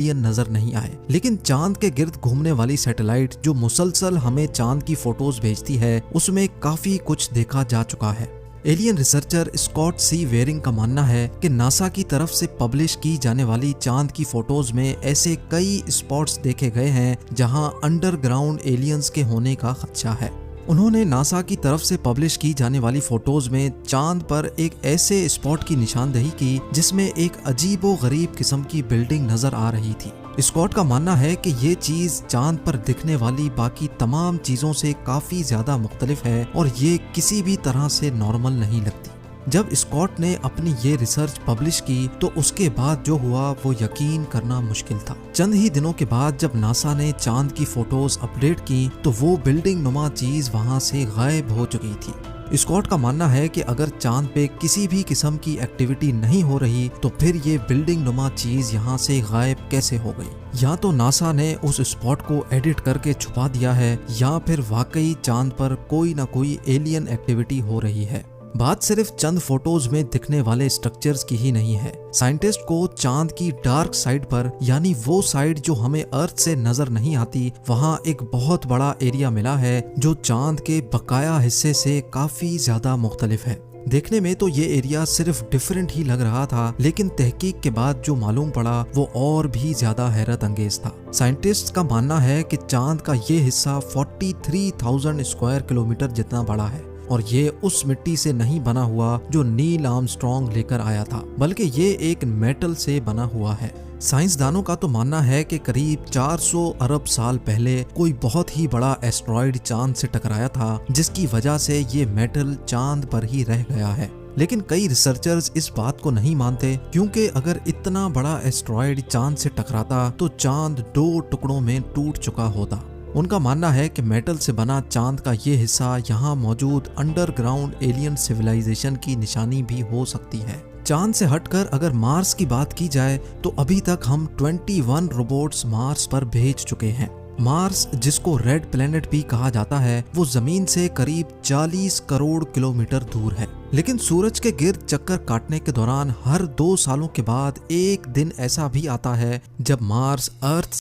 Alien नजर नहीं आए, लेकिन चांद के गिर्द घूमने वाली सैटेलाइट जो मुसलसल हमें चांद की फोटोज भेजती है उसमें काफी कुछ देखा जा चुका है। एलियन रिसर्चर स्कॉट सी वेयरिंग का मानना है कि नासा की तरफ से पब्लिश की जाने वाली चांद की फोटोज में ऐसे कई स्पॉट्स देखे गए हैं जहां अंडरग्राउंड एलियंस के होने का खदशा है। उन्होंने नासा की तरफ से पब्लिश की जाने वाली फोटोज में चांद पर एक ऐसे स्पॉट की निशानदेही की जिसमें एक अजीबो गरीब किस्म की बिल्डिंग नजर आ रही थी। स्कॉट का मानना है कि ये चीज चांद पर दिखने वाली बाकी तमाम चीजों से काफी ज्यादा मुख्तलिफ है और ये किसी भी तरह से नॉर्मल नहीं लगती। जब स्कॉट ने अपनी ये रिसर्च पब्लिश की तो उसके बाद जो हुआ वो यकीन करना मुश्किल था। चंद ही दिनों के बाद जब नासा ने चांद की फोटोज अपडेट की तो वो बिल्डिंग नुमा चीज वहां से गायब हो चुकी थी। स्कॉट का मानना है कि अगर चांद पे किसी भी किस्म की एक्टिविटी नहीं हो रही तो फिर ये बिल्डिंग नुमा चीज यहाँ से गायब कैसे हो गई। या तो नासा ने उस स्पॉट को एडिट करके छुपा दिया है या फिर वाकई चांद पर कोई ना कोई एलियन एक्टिविटी हो रही है। बात सिर्फ चंद फोटोज में दिखने वाले स्ट्रक्चर्स की ही नहीं है। साइंटिस्ट को चांद की डार्क साइड पर, यानी वो साइड जो हमें अर्थ से नजर नहीं आती, वहाँ एक बहुत बड़ा एरिया मिला है जो चांद के बकाया हिस्से से काफी ज्यादा मुख्तलिफ है। देखने में तो ये एरिया सिर्फ डिफरेंट ही लग रहा था, लेकिन तहकीक के बाद जो मालूम पड़ा वो और भी ज्यादा हैरत अंगेज था। साइंटिस्ट का मानना है कि चांद का ये हिस्सा 43,000 स्क्वायर किलोमीटर जितना बड़ा है और ये उस मिट्टी से नहीं बना हुआ जो नील आर्मस्ट्रॉन्ग लेकर आया था, बल्कि ये एक मेटल से बना हुआ है। साइंसदानों का तो मानना है कि करीब 400 अरब साल पहले कोई बहुत ही बड़ा एस्ट्रॉइड चांद से टकराया था जिसकी वजह से ये मेटल चांद पर ही रह गया है। लेकिन कई रिसर्चर्स इस बात को नहीं मानते क्योंकि अगर इतना बड़ा एस्ट्रॉइड चांद से टकराता तो चांद 2 टुकड़ों में टूट चुका होता। उनका मानना है कि मेटल से बना चांद का ये हिस्सा यहाँ मौजूद अंडरग्राउंड एलियन सिविलाइजेशन की निशानी भी हो सकती है। चांद से हटकर अगर मार्स की बात की जाए तो अभी तक हम 21 रोबोट्स मार्स पर भेज चुके हैं। मार्स, जिसको रेड प्लेनेट भी कहा जाता है, वो जमीन से करीब 40 करोड़ किलोमीटर दूर है, लेकिन सूरज के गिर्द चक्कर काटने के दौरान हर 2 सालों के बाद एक दिन ऐसा भी आता है जब मार्स अर्थ